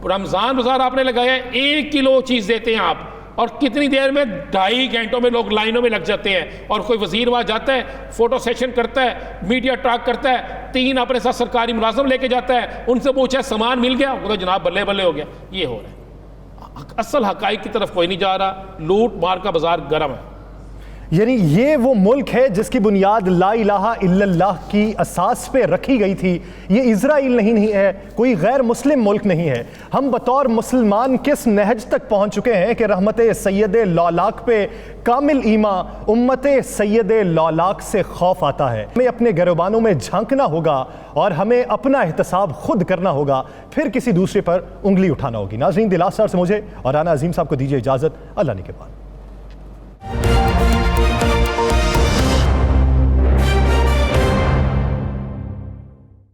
رمضان بازار آپ نے لگایا ہے, 1 کلو چیز دیتے ہیں آپ, اور کتنی دیر میں 2.5 گھنٹوں میں لوگ لائنوں میں لگ جاتے ہیں, اور کوئی وزیر وہاں جاتا ہے, فوٹو سیشن کرتا ہے, میڈیا ٹاک کرتا ہے, 3 اپنے ساتھ سرکاری ملازم لے کے جاتا ہے, ان سے پوچھا سامان مل گیا, وہ تو جناب بلے بلے ہو گیا. یہ ہو رہا ہے, اصل حقائق کی طرف کوئی نہیں جا رہا, لوٹ مار کا بازار گرم ہے. یعنی یہ وہ ملک ہے جس کی بنیاد لا الہ الا اللہ کی اساس پہ رکھی گئی تھی. یہ اسرائیل نہیں ہے, کوئی غیر مسلم ملک نہیں ہے. ہم بطور مسلمان کس نہج تک پہنچ چکے ہیں کہ رحمت سید لالاک پہ کامل ایمان, امت سید لالاک سے خوف آتا ہے. ہمیں اپنے گریبانوں میں جھانکنا ہوگا اور ہمیں اپنا احتساب خود کرنا ہوگا, پھر کسی دوسرے پر انگلی اٹھانا ہوگی. ناظرین, دلاسار سے مجھے اور رانا عظیم صاحب کو دیجیے اجازت. اللہ نے کے بعد.